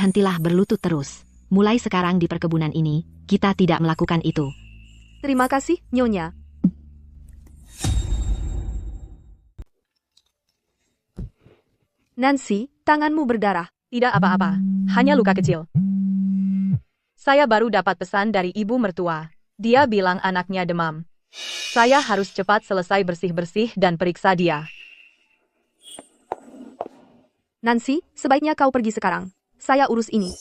berhentilah berlutut terus. Mulai sekarang di perkebunan ini, kita tidak melakukan itu. Terima kasih, Nyonya. Nancy, tanganmu berdarah. Tidak apa-apa, hanya luka kecil. Saya baru dapat pesan dari ibu mertua. Dia bilang anaknya demam. Saya harus cepat selesai bersih-bersih dan periksa dia. Nancy, sebaiknya kau pergi sekarang. Saya urus ini.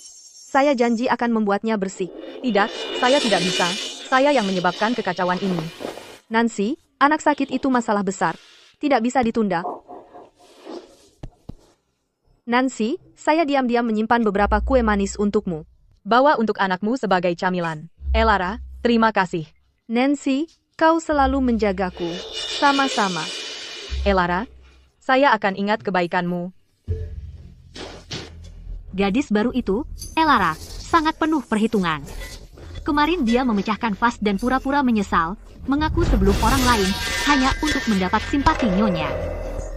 Saya janji akan membuatnya bersih. Tidak, saya tidak bisa. Saya yang menyebabkan kekacauan ini. Nancy, anak sakit itu masalah besar. Tidak bisa ditunda. Nancy, saya diam-diam menyimpan beberapa kue manis untukmu. Bawa untuk anakmu sebagai camilan. Elara, terima kasih. Nancy, kau selalu menjagaku. Sama-sama. Elara, saya akan ingat kebaikanmu. Gadis baru itu, Elara, sangat penuh perhitungan. Kemarin dia memecahkan vas dan pura-pura menyesal, mengaku sebelum orang lain, hanya untuk mendapat simpati Nyonya.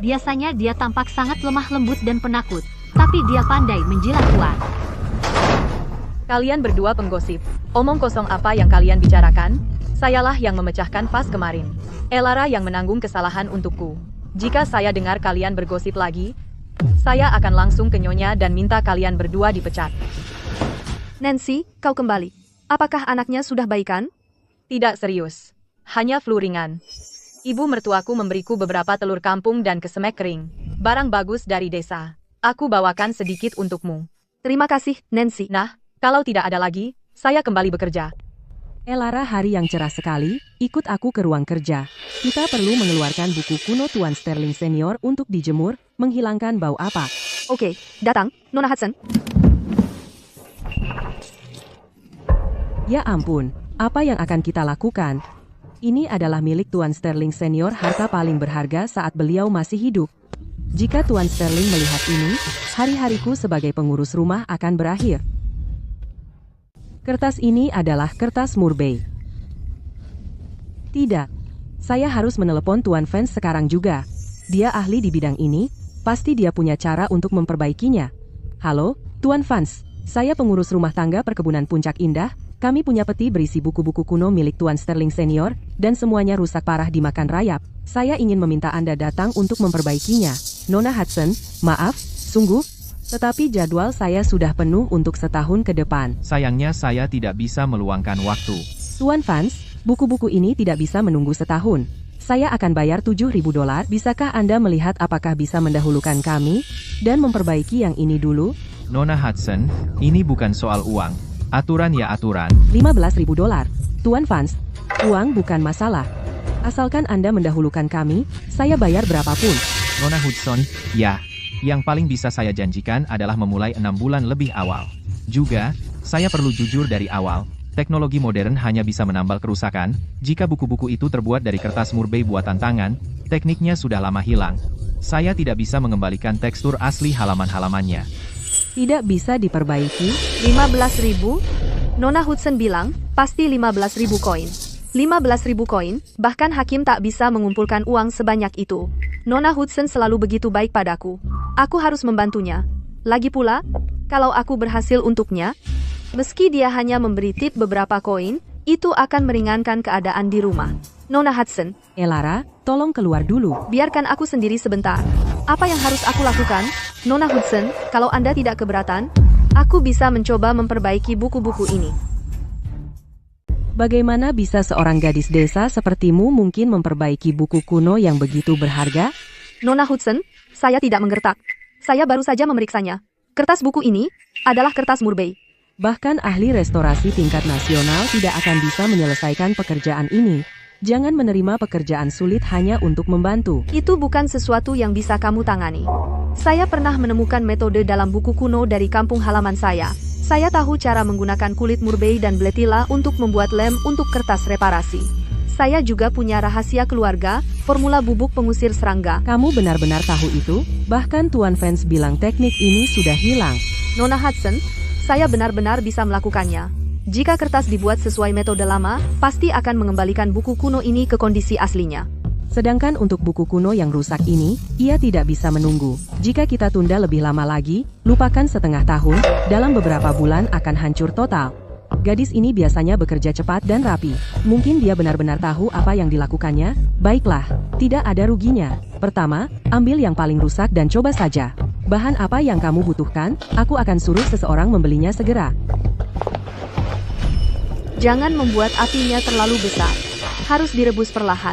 Biasanya dia tampak sangat lemah lembut dan penakut, tapi dia pandai menjilat uang. Kalian berdua penggosip. Omong kosong apa yang kalian bicarakan? Sayalah yang memecahkan vas kemarin. Elara yang menanggung kesalahan untukku. Jika saya dengar kalian bergosip lagi, saya akan langsung ke Nyonya dan minta kalian berdua dipecat. Nancy, kau kembali. Apakah anaknya sudah baikan? Tidak serius. Hanya flu ringan. Ibu mertuaku memberiku beberapa telur kampung dan kesemek kering. Barang bagus dari desa. Aku bawakan sedikit untukmu. Terima kasih, Nancy. Nah, kalau tidak ada lagi, saya kembali bekerja. Elara, hari yang cerah sekali, ikut aku ke ruang kerja. Kita perlu mengeluarkan buku kuno Tuan Sterling Senior untuk dijemur, menghilangkan bau apa. Oke, datang, Nona Hudson. Ya ampun, apa yang akan kita lakukan? Ini adalah milik Tuan Sterling Senior, harta paling berharga saat beliau masih hidup. Jika Tuan Sterling melihat ini, hari-hariku sebagai pengurus rumah akan berakhir. Kertas ini adalah kertas Murbei. Tidak, saya harus menelepon Tuan Vance sekarang juga. Dia ahli di bidang ini, pasti dia punya cara untuk memperbaikinya. Halo, Tuan Vance, saya pengurus rumah tangga perkebunan Puncak Indah. Kami punya peti berisi buku-buku kuno milik Tuan Sterling Senior, dan semuanya rusak parah dimakan rayap. Saya ingin meminta Anda datang untuk memperbaikinya. Nona Hudson, maaf, sungguh, tetapi jadwal saya sudah penuh untuk setahun ke depan. Sayangnya saya tidak bisa meluangkan waktu. Tuan Vance, buku-buku ini tidak bisa menunggu setahun. Saya akan bayar $7.000. Bisakah Anda melihat apakah bisa mendahulukan kami, dan memperbaiki yang ini dulu? Nona Hudson, ini bukan soal uang. Aturan ya aturan. $15.000. Tuan Vance, uang bukan masalah. Asalkan Anda mendahulukan kami, saya bayar berapapun. Nona Hudson, ya. Yang paling bisa saya janjikan adalah memulai 6 bulan lebih awal. Juga, saya perlu jujur dari awal. Teknologi modern hanya bisa menambal kerusakan. Jika buku-buku itu terbuat dari kertas Murbei buatan tangan, tekniknya sudah lama hilang. Saya tidak bisa mengembalikan tekstur asli halaman-halamannya. Tidak bisa diperbaiki. 15.000? Nona Hudson bilang, pasti 15.000 koin. 15.000 koin, bahkan hakim tak bisa mengumpulkan uang sebanyak itu. Nona Hudson selalu begitu baik padaku. Aku harus membantunya. Lagi pula, kalau aku berhasil untuknya, meski dia hanya memberi tip beberapa koin, itu akan meringankan keadaan di rumah. Nona Hudson. Elara, tolong keluar dulu. Biarkan aku sendiri sebentar. Apa yang harus aku lakukan? Nona Hudson, kalau Anda tidak keberatan, aku bisa mencoba memperbaiki buku-buku ini. Bagaimana bisa seorang gadis desa sepertimu mungkin memperbaiki buku kuno yang begitu berharga? Nona Hudson, saya tidak menggertak. Saya baru saja memeriksanya. Kertas buku ini adalah kertas Murbei. Bahkan ahli restorasi tingkat nasional tidak akan bisa menyelesaikan pekerjaan ini. Jangan menerima pekerjaan sulit hanya untuk membantu. Itu bukan sesuatu yang bisa kamu tangani. Saya pernah menemukan metode dalam buku kuno dari kampung halaman saya. Saya tahu cara menggunakan kulit Murbei dan Bletila untuk membuat lem untuk kertas reparasi. Saya juga punya rahasia keluarga, formula bubuk pengusir serangga. Kamu benar-benar tahu itu? Bahkan Tuan Vance bilang teknik ini sudah hilang. Nona Hudson, saya benar-benar bisa melakukannya. Jika kertas dibuat sesuai metode lama, pasti akan mengembalikan buku kuno ini ke kondisi aslinya. Sedangkan untuk buku kuno yang rusak ini, ia tidak bisa menunggu. Jika kita tunda lebih lama lagi, lupakan setengah tahun, dalam beberapa bulan akan hancur total. Gadis ini biasanya bekerja cepat dan rapi. Mungkin dia benar-benar tahu apa yang dilakukannya. Baiklah, tidak ada ruginya. Pertama, ambil yang paling rusak dan coba saja. Bahan apa yang kamu butuhkan, aku akan suruh seseorang membelinya segera. Jangan membuat apinya terlalu besar. Harus direbus perlahan.